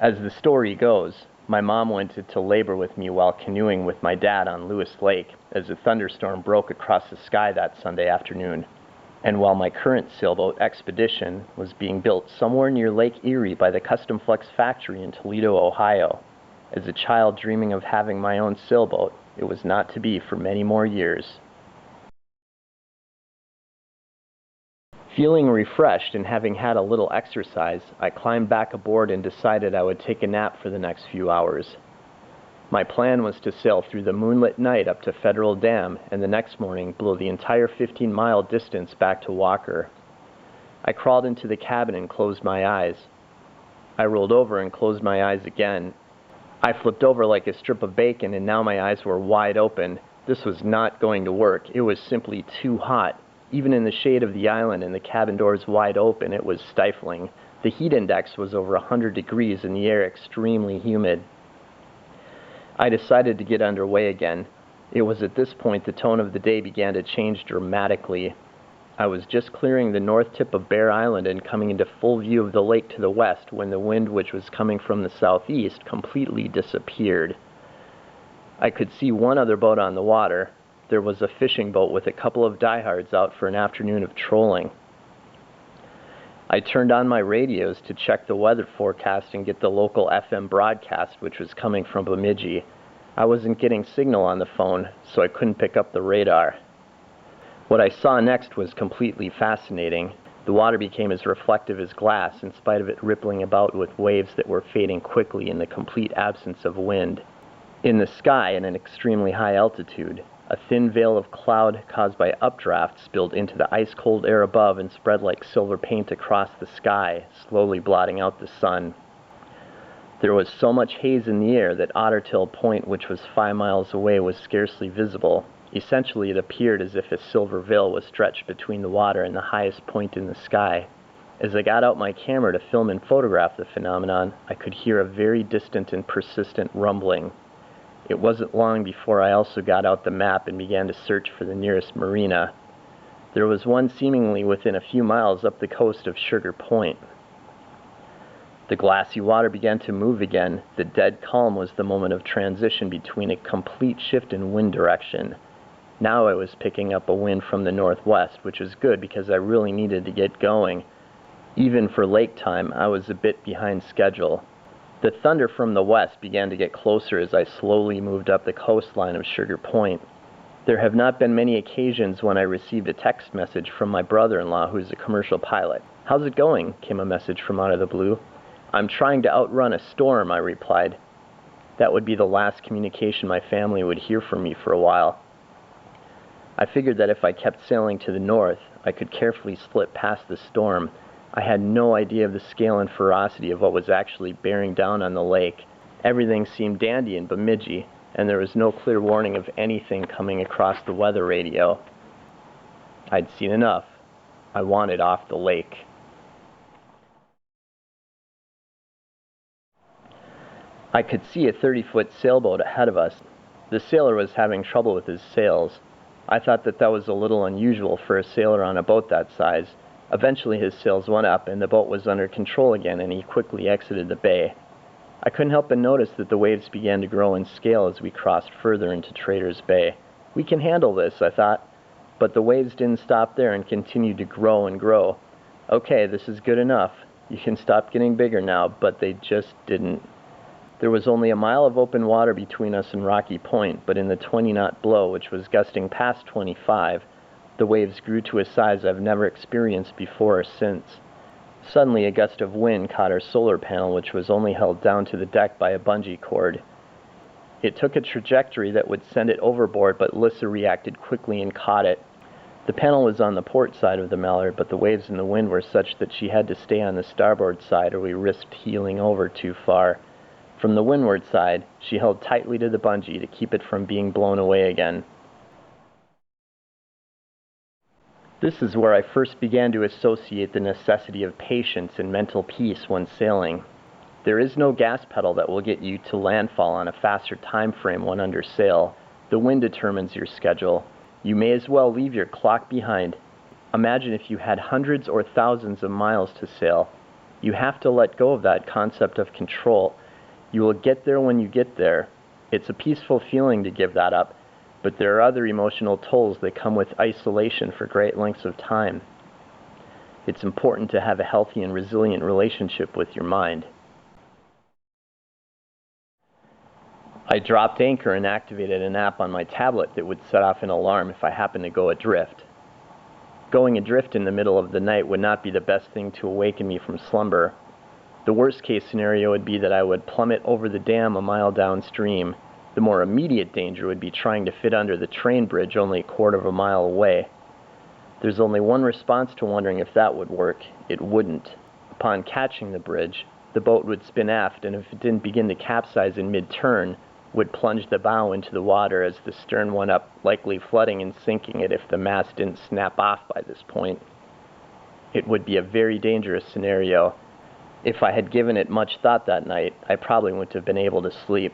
As the story goes, my mom went into labor with me while canoeing with my dad on Lewis Lake as a thunderstorm broke across the sky that Sunday afternoon, and while my current sailboat expedition was being built somewhere near Lake Erie by the Custom Flex factory in Toledo, Ohio. As a child dreaming of having my own sailboat, it was not to be for many more years. Feeling refreshed and having had a little exercise, I climbed back aboard and decided I would take a nap for the next few hours. My plan was to sail through the moonlit night up to Federal Dam and the next morning blow the entire 15-mile distance back to Walker. I crawled into the cabin and closed my eyes. I rolled over and closed my eyes again. I flipped over like a strip of bacon and now my eyes were wide open. This was not going to work. It was simply too hot. Even in the shade of the island and the cabin doors wide open, it was stifling. The heat index was over 100 degrees and the air extremely humid. I decided to get underway again. It was at this point the tone of the day began to change dramatically. I was just clearing the north tip of Bear Island and coming into full view of the lake to the west when the wind, which was coming from the southeast, completely disappeared. I could see one other boat on the water. There was a fishing boat with a couple of diehards out for an afternoon of trolling. I turned on my radios to check the weather forecast and get the local FM broadcast, which was coming from Bemidji. I wasn't getting signal on the phone, so I couldn't pick up the radar. What I saw next was completely fascinating. The water became as reflective as glass, in spite of it rippling about with waves that were fading quickly in the complete absence of wind. In the sky, at an extremely high altitude, a thin veil of cloud caused by updraft spilled into the ice-cold air above and spread like silver paint across the sky, slowly blotting out the sun. There was so much haze in the air that Ottertail Point, which was 5 miles away, was scarcely visible. Essentially, it appeared as if a silver veil was stretched between the water and the highest point in the sky. As I got out my camera to film and photograph the phenomenon, I could hear a very distant and persistent rumbling. It wasn't long before I also got out the map and began to search for the nearest marina. There was one seemingly within a few miles up the coast of Sugar Point. The glassy water began to move again. The dead calm was the moment of transition between a complete shift in wind direction. Now I was picking up a wind from the northwest, which was good because I really needed to get going. Even for lake time, I was a bit behind schedule. The thunder from the west began to get closer as I slowly moved up the coastline of Sugar Point. There have not been many occasions when I received a text message from my brother-in-law, who is a commercial pilot. "How's it going?" came a message from out of the blue. "I'm trying to outrun a storm," I replied. That would be the last communication my family would hear from me for a while. I figured that if I kept sailing to the north, I could carefully slip past the storm. I had no idea of the scale and ferocity of what was actually bearing down on the lake. Everything seemed dandy in Bemidji, and there was no clear warning of anything coming across the weather radio. I'd seen enough. I wanted off the lake. I could see a 30-foot sailboat ahead of us. The sailor was having trouble with his sails. I thought that was a little unusual for a sailor on a boat that size. Eventually his sails went up and the boat was under control again, and he quickly exited the bay. I couldn't help but notice that the waves began to grow in scale as we crossed further into Trader's Bay. We can handle this, I thought, but the waves didn't stop there and continued to grow and grow. Okay, this is good enough. You can stop getting bigger now, but they just didn't. There was only a mile of open water between us and Rocky Point, but in the 20-knot blow, which was gusting past 25, the waves grew to a size I've never experienced before or since. Suddenly, a gust of wind caught our solar panel, which was only held down to the deck by a bungee cord. It took a trajectory that would send it overboard, but Lissa reacted quickly and caught it. The panel was on the port side of the Mallard, but the waves and the wind were such that she had to stay on the starboard side, or we risked heeling over too far. From the windward side, she held tightly to the bungee to keep it from being blown away again. This is where I first began to associate the necessity of patience and mental peace when sailing. There is no gas pedal that will get you to landfall on a faster time frame when under sail. The wind determines your schedule. You may as well leave your clock behind. Imagine if you had hundreds or thousands of miles to sail. You have to let go of that concept of control. You will get there when you get there. It's a peaceful feeling to give that up, but there are other emotional tolls that come with isolation for great lengths of time. It's important to have a healthy and resilient relationship with your mind. I dropped anchor and activated an app on my tablet that would set off an alarm if I happened to go adrift. Going adrift in the middle of the night would not be the best thing to awaken me from slumber. The worst case scenario would be that I would plummet over the dam a mile downstream. The more immediate danger would be trying to fit under the train bridge only a quarter of a mile away. There's only one response to wondering if that would work. It wouldn't. Upon catching the bridge, the boat would spin aft, and if it didn't begin to capsize in mid-turn, would plunge the bow into the water as the stern went up, likely flooding and sinking it if the mast didn't snap off by this point. It would be a very dangerous scenario. If I had given it much thought that night, I probably wouldn't have been able to sleep.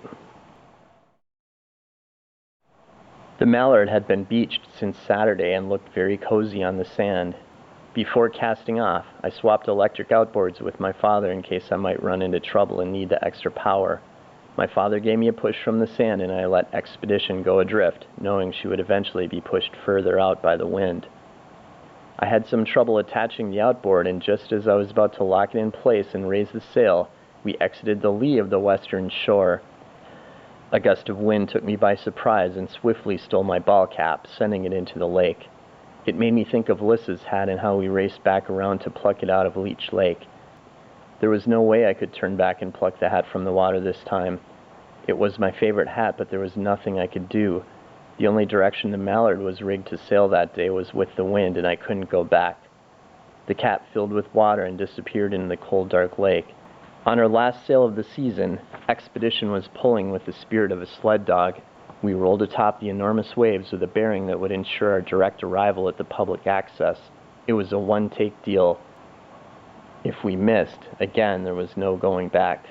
The Mallard had been beached since Saturday and looked very cozy on the sand. Before casting off, I swapped electric outboards with my father in case I might run into trouble and need the extra power. My father gave me a push from the sand, and I let Expedition go adrift, knowing she would eventually be pushed further out by the wind. I had some trouble attaching the outboard, and just as I was about to lock it in place and raise the sail, we exited the lee of the western shore. A gust of wind took me by surprise and swiftly stole my ball cap, sending it into the lake. It made me think of Lys's hat and how we raced back around to pluck it out of Leech Lake. There was no way I could turn back and pluck the hat from the water this time. It was my favorite hat, but there was nothing I could do. The only direction the Mallard was rigged to sail that day was with the wind, and I couldn't go back. The cap filled with water and disappeared in the cold, dark lake. On our last sail of the season, Expedition was pulling with the spirit of a sled dog. We rolled atop the enormous waves with a bearing that would ensure our direct arrival at the public access. It was a one-take deal. If we missed, again, there was no going back.